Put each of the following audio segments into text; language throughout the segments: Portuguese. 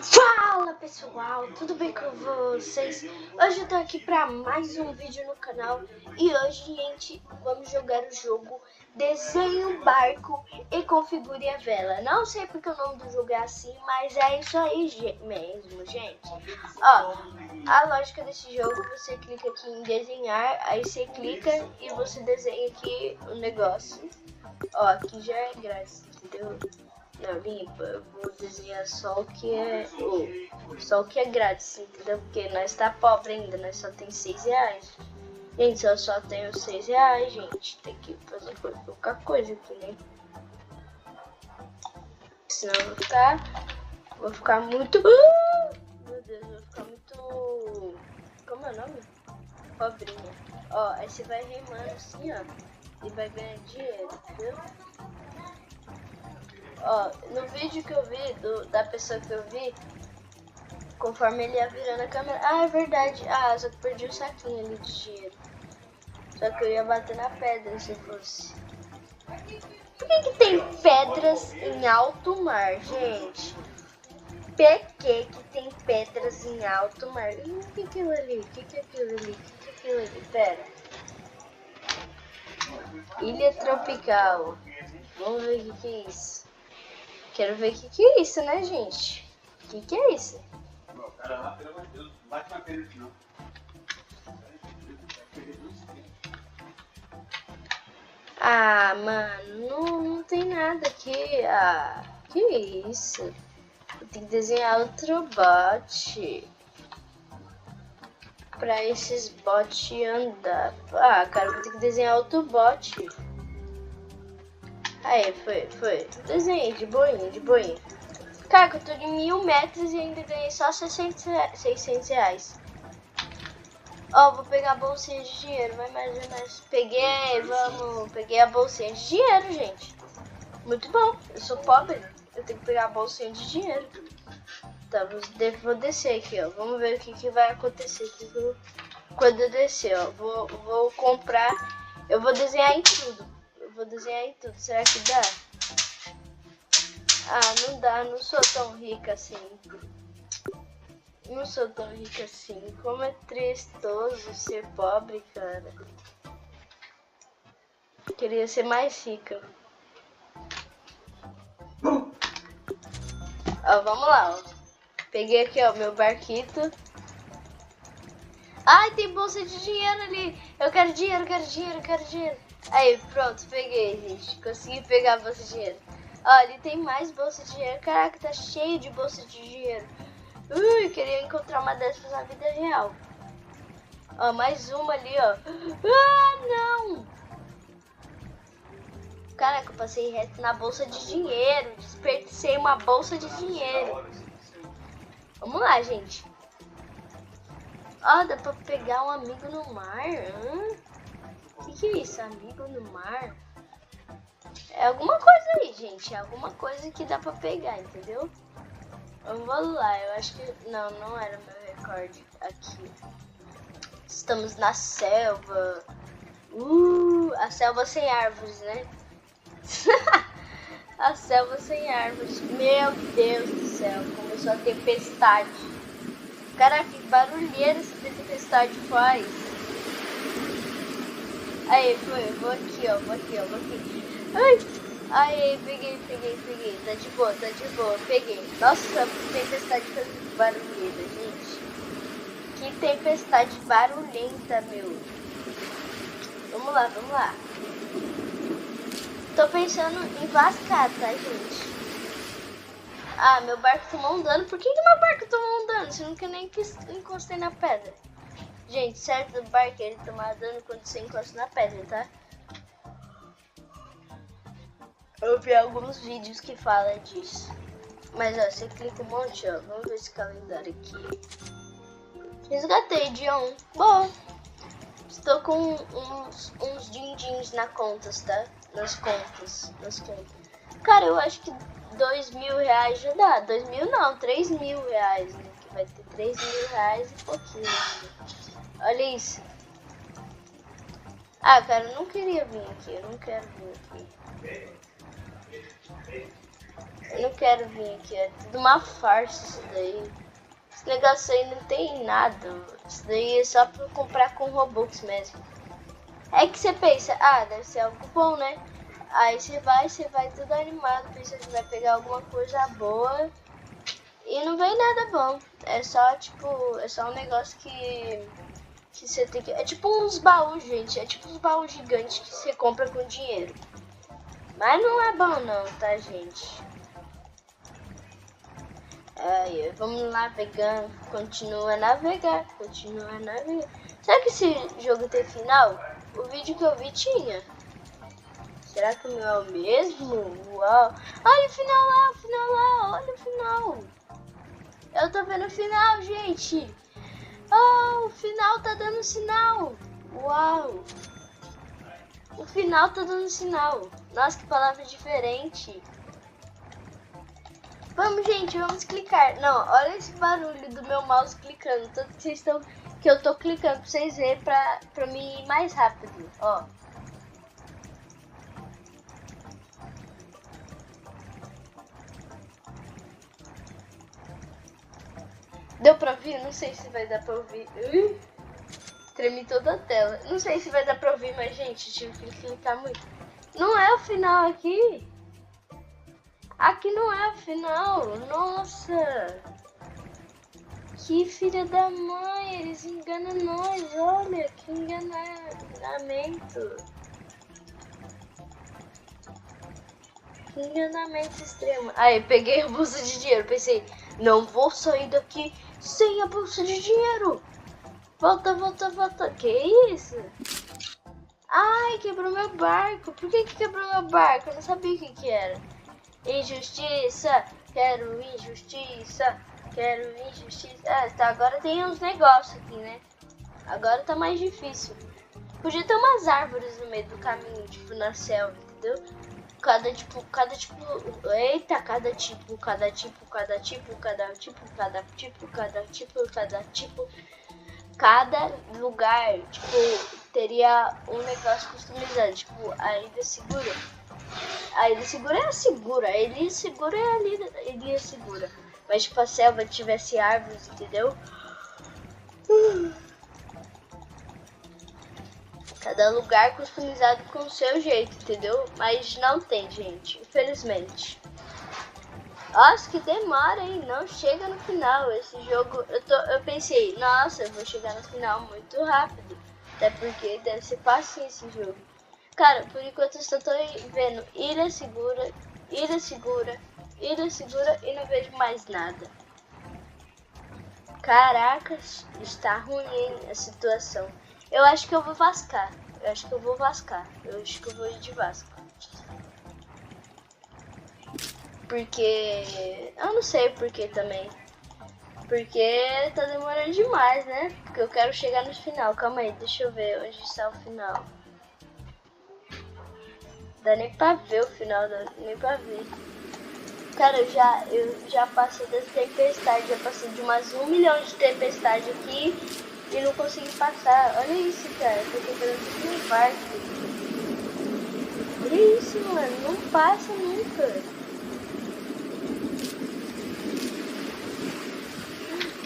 Fala pessoal, tudo bem com vocês? Hoje eu tô aqui pra mais um vídeo no canal e hoje, gente, vamos jogar o jogo Desenhe um Barco e Configure a Vela. Não sei porque o nome do jogo é assim, mas é isso aí mesmo, gente. Ó, a lógica desse jogo, você clica aqui em desenhar, aí você clica e você desenha aqui o negócio. Ó, aqui já é grátis, entendeu? Não, limpa, eu vou desenhar só o que é grátis, entendeu? Porque nós tá pobre ainda, nós só tem R$6. Gente, eu só tenho R$6, gente. Tem que fazer qualquer coisa aqui, né? Senão eu vou ficar muito... Meu Deus, eu vou ficar muito... Como é o nome? Pobrinha. Ó, aí você vai remando assim, ó. E vai ganhar dinheiro, entendeu? Ó, no vídeo que eu vi, da pessoa que eu vi, conforme ele ia virando a câmera... Ah, é verdade. Ah, só que perdi o saquinho ali de dinheiro. Só que eu ia bater na pedra se fosse. Por que tem pedras em alto mar, gente? Por que tem pedras em alto mar? O que é aquilo ali? O que é aquilo ali? O que é aquilo ali? Pera. Ilha tropical. Vamos ver o que é isso. Quero ver o que é isso, né, gente? O que é isso? Não, cara lá, pelo amor de Deus, não bate na pedra aqui, não. Ah, mano, não tem nada aqui. Ah, que isso? Eu tenho que desenhar outro bot. Pra esses bots andar. Ah, cara, eu vou ter que desenhar outro bot. Aí, foi. Desenhei, de boinha, de boinha. Cara, eu tô de 1000 metros e ainda ganhei só R$600. Ó, vou pegar a bolsinha de dinheiro, vai mais ou menos. Peguei a bolsinha de dinheiro, gente. Muito bom, eu sou pobre, eu tenho que pegar a bolsinha de dinheiro. Tá, vou descer aqui, ó. Vamos ver o que vai acontecer aqui quando eu descer, ó. Vou comprar, eu vou desenhar em tudo. Será que dá? Ah, não dá, não sou tão rica assim. Como é tristoso ser pobre, cara. Queria ser mais rica. Ó, vamos lá, ó. Peguei aqui, ó, meu barquito. Ai, tem bolsa de dinheiro ali. Eu quero dinheiro. Aí, pronto, peguei, gente. Consegui pegar a bolsa de dinheiro. Ó, ali tem mais bolsa de dinheiro. Caraca, tá cheio de bolsa de dinheiro. Ui, queria encontrar uma dessas na vida real. Ó, mais uma ali, ó. Ah, não! Caraca, eu passei reto na bolsa de dinheiro. Desperdicei uma bolsa de dinheiro. Vamos lá, gente. Ó, dá pra pegar um amigo no mar. O que é isso? Amigo no mar? É alguma coisa aí, gente. É alguma coisa que dá pra pegar, entendeu? Vamos lá, eu acho que... Não era meu recorde aqui. Estamos na selva. A selva sem árvores, né? A selva sem árvores. Meu Deus do céu, começou a tempestade. Caraca, que barulheira essa tempestade faz. Aí, vou aqui, ó. Ai, aí, peguei. Tá de boa, peguei. Nossa, tempestade fazendo barulheira, gente. Que tempestade barulhenta, meu. Vamos lá. Tô pensando em vascar, tá, gente? Ah, meu barco tomou um dano. Por que meu barco tomou um dano? Você nunca nem encostei na pedra. Gente, certo do barco ele tomar dano quando você encosta na pedra, tá? Eu vi alguns vídeos que falam disso. Mas ó, você clica um monte, ó. Vamos ver esse calendário aqui. Resgatei dia 1. Bom. Estou com uns din-dins na contas, tá? Nas contas. Cara, eu acho que R$2.000 já dá. 2.000 não, R$3.000, né? Que vai ter R$3.000 e pouquinho. Olha isso. Ah, cara, eu não queria vir aqui. Eu não quero vir aqui. Eu não quero vir aqui, é tudo uma farsa isso daí. Esse negócio aí não tem nada. Isso daí é só pra comprar com Robux mesmo. É que você pensa, ah, deve ser algo bom, né? Aí você vai tudo animado, pensa que vai pegar alguma coisa boa e não vem nada bom. É só tipo, é só um negócio que você tem que... É tipo uns baús, gente. É tipo uns baús gigantes que você compra com dinheiro. Mas não é bom não, tá, gente? Aí, vamos navegando. Continua a navegar. Será que esse jogo tem final? O vídeo que eu vi tinha. Será que o meu é o mesmo? Uau. Olha o final lá, olha o final. Eu tô vendo o final, gente. Oh, o final tá dando sinal. Uau. O final tá dando sinal. Nossa, que palavra diferente. Vamos, gente, vamos clicar. Não, olha esse barulho do meu mouse clicando. Tanto que vocês estão... Que eu tô clicando pra vocês verem pra mim ir mais rápido. Ó. Deu pra ouvir? Não sei se vai dar pra ouvir. Tremi toda a tela. Não sei se vai dar pra ouvir, mas, gente, tive que clicar muito. Não é o final aqui. Aqui não é o final. Nossa. Que filha da mãe. Eles enganam nós. Olha, que enganamento. Que enganamento extremo. Aí, peguei a bolsa de dinheiro. Pensei, não vou sair daqui sem a bolsa de dinheiro. Volta. Que isso? Ai, quebrou meu barco. Por que quebrou meu barco? Eu não sabia o que era. Injustiça. Quero injustiça. Ah, tá, agora tem uns negócios aqui, né? Agora tá mais difícil. Podia ter umas árvores no meio do caminho, tipo na selva, entendeu? Cada tipo, eita, cada lugar, tipo, teria um negócio customizado, tipo, a ilha segura. A ilha segura é a segura, a ilha segura é a ilha segura. Mas tipo, a selva tivesse árvores, entendeu? Cada lugar customizado com o seu jeito, entendeu? Mas não tem, gente, infelizmente. Nossa, que demora, hein? Não chega no final. Esse jogo, eu pensei, nossa, eu vou chegar no final muito rápido. Até porque deve ser fácil esse jogo. Cara, por enquanto eu só tô vendo ilha segura e não vejo mais nada. Caracas, está ruim, hein, a situação. Eu acho que eu vou vascar. Eu acho que eu vou ir de Vasco. Porque... eu não sei por que também. Porque tá demorando demais, né? Porque eu quero chegar no final. Calma aí, deixa eu ver onde está o final. Dá nem pra ver o final, dá nem pra ver. Cara, eu já passei das tempestades. Já passei de umas 1 milhão de tempestades aqui e não consegui passar. Olha isso, cara. Tô quebrando tudo no barco. Olha isso, mano. Não passa nunca.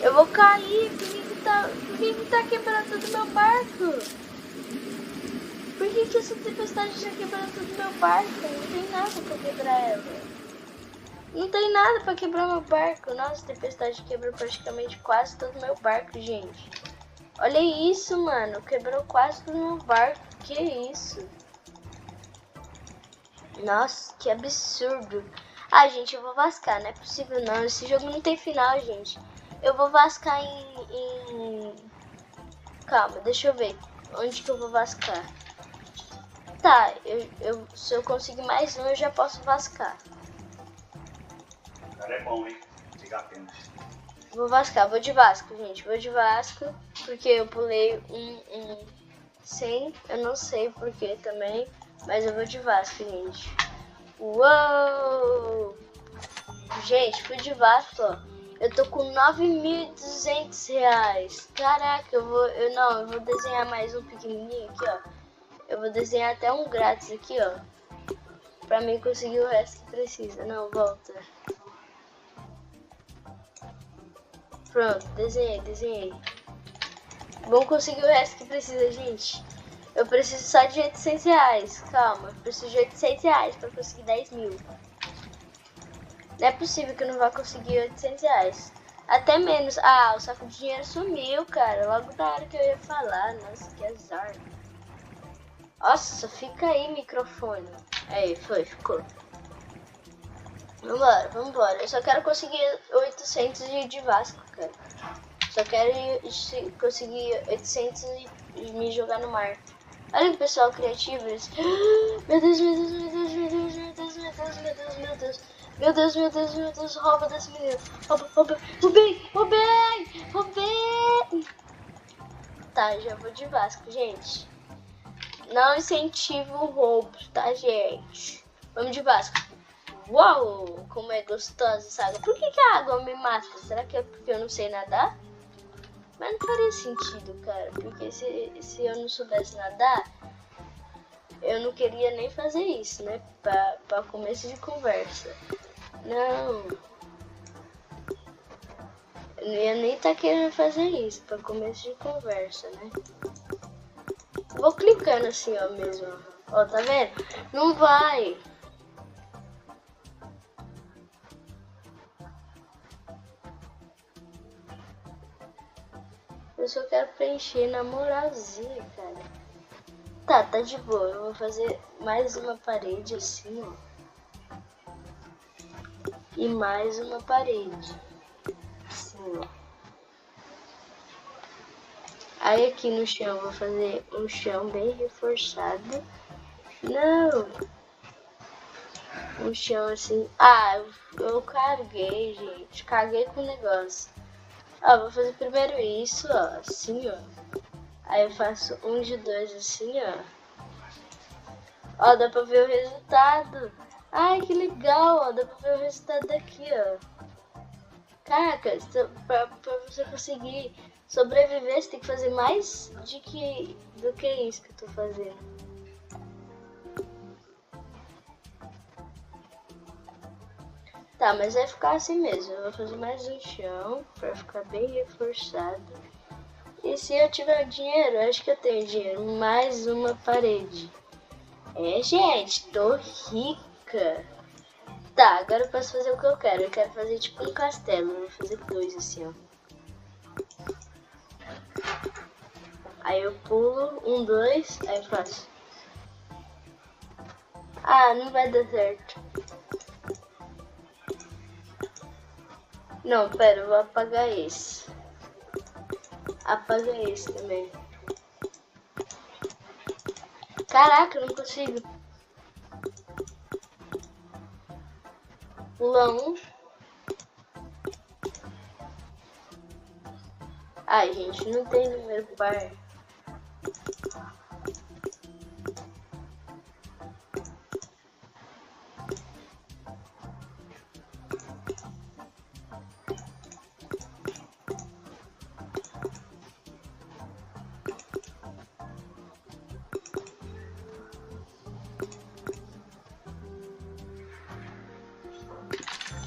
Eu vou cair. Por que tá quebrando todo meu barco? Por que essa tempestade tá quebrando todo meu barco? Não tem nada pra quebrar ela. Não tem nada pra quebrar meu barco. Nossa, a tempestade quebrou praticamente quase todo meu barco, gente. Olha isso, mano. Quebrou quase todo meu barco. Que isso? Nossa, que absurdo. Ah, gente, eu vou vascar. Não é possível, não. Esse jogo não tem final, gente. Eu vou vascar em... Calma, deixa eu ver. Onde que eu vou vascar? Tá, se eu conseguir mais um, eu já posso vascar. Cara, é bom, hein? Liga apenas. Vou vascar, vou de Vasco, gente. Vou de Vasco, porque eu pulei um 100. Eu não sei porquê também, mas eu vou de Vasco, gente. Uou! Gente, fui de Vasco, ó. Eu tô com 9.200 reais. Caraca, eu vou desenhar mais um pequenininho aqui, ó. Eu vou desenhar até um grátis aqui, ó. Pra mim conseguir o resto que precisa. Não, volta. Pronto, desenhei. Vamos conseguir o resto que precisa, gente. Eu preciso só de 800 reais. Calma, eu preciso de 800 reais pra conseguir 10 mil. Não é possível que eu não vá conseguir 800 reais. Até menos. Ah, o saco de dinheiro sumiu, cara. Logo da hora que eu ia falar. Nossa, que azar. Nossa, fica aí, microfone. Aí, ficou. Vambora. Eu só quero conseguir 800 de Vasco, cara. Só quero conseguir 800 e me jogar no mar. Olha o pessoal criativo. Eles... Meu Deus. Rouba desse menino. Roubei. Tá, já vou de Vasco, gente. Não incentivo roubos, tá, gente? Vamos de Vasco. Uau, como é gostosa essa água. Por que a água me mata? Será que é porque eu não sei nadar? Mas não faria sentido, cara. Porque se eu não soubesse nadar, eu não queria nem fazer isso, né? Pra começo de conversa. Não. Eu não ia nem estar querendo fazer isso pra começo de conversa, né? Vou clicando assim, ó, mesmo. Ó, tá vendo? Não vai. Eu só quero preencher na moralzinha, cara. Tá de boa. Eu vou fazer mais uma parede assim, ó. E mais uma parede. Assim, ó. Aí aqui no chão eu vou fazer um chão bem reforçado. Não! Um chão assim... Ah, eu caguei, gente. Caguei com o negócio. Ó, vou fazer primeiro isso, ó. Assim, ó. Aí eu faço um de dois assim, ó. Ó, dá pra ver o resultado. Ai, que legal, ó. Dá pra ver o resultado daqui, ó. Caraca, pra você conseguir sobreviver, você tem que fazer mais do que isso que eu tô fazendo. Tá, mas vai ficar assim mesmo. Eu vou fazer mais um chão pra ficar bem reforçado. E se eu tiver dinheiro, acho que eu tenho dinheiro. Mais uma parede. É, gente, tô rica. Tá, agora eu posso fazer o que eu quero. Eu quero fazer tipo um castelo. Eu vou fazer dois assim, ó. Aí eu pulo, 1, 2, aí eu faço. Ah, não vai dar certo. Não, pera, eu vou apagar esse. Apaga esse também. Caraca, eu não consigo. Pula 1. Ai, gente, não tem número par.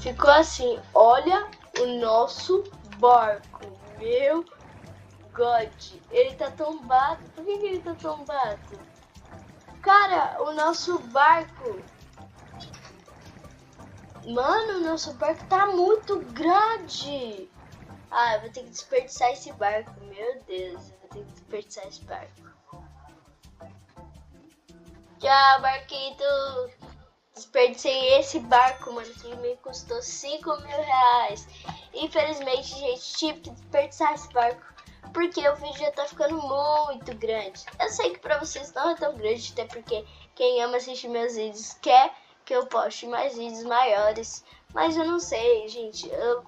Ficou assim, olha o nosso barco, meu God, ele tá tombado. Por que ele tá tombado? Cara, o nosso barco, mano, o nosso barco tá muito grande. Ah, eu vou ter que desperdiçar esse barco, meu Deus, eu vou ter que desperdiçar esse barco. Tchau, barquito. Desperdicei esse barco, mano, que me custou 5 mil reais. Infelizmente, gente, tive que desperdiçar esse barco, porque o vídeo já tá ficando muito grande. Eu sei que pra vocês não é tão grande, até porque quem ama assistir meus vídeos quer que eu poste mais vídeos maiores. Mas eu não sei, gente, eu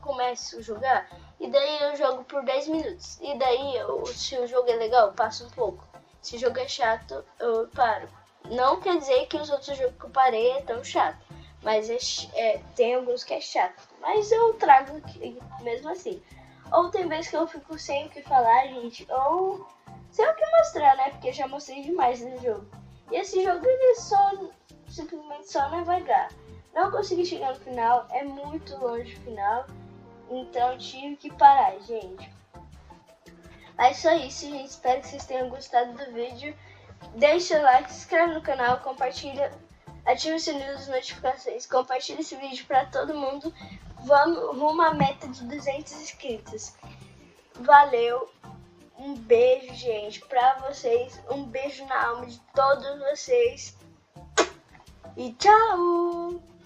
começo a jogar e daí eu jogo por 10 minutos. E daí, se o jogo é legal, eu passo um pouco. Se o jogo é chato, eu paro. Não quer dizer que os outros jogos que eu parei é tão chato, mas tem alguns que é chato, mas eu trago aqui, mesmo assim. Ou tem vezes que eu fico sem o que falar, gente, ou sem o que mostrar, né, porque eu já mostrei demais no jogo. E esse jogo ele só simplesmente só navegar. Não consegui chegar no final, é muito longe do final, então tive que parar, gente. Mas só isso, gente. Espero que vocês tenham gostado do vídeo. Deixa o like, se inscreve no canal, compartilha, ativa o sininho das notificações, compartilha esse vídeo pra todo mundo. Vamos rumo à meta de 200 inscritos. Valeu, um beijo, gente, pra vocês. Um beijo na alma de todos vocês. E tchau!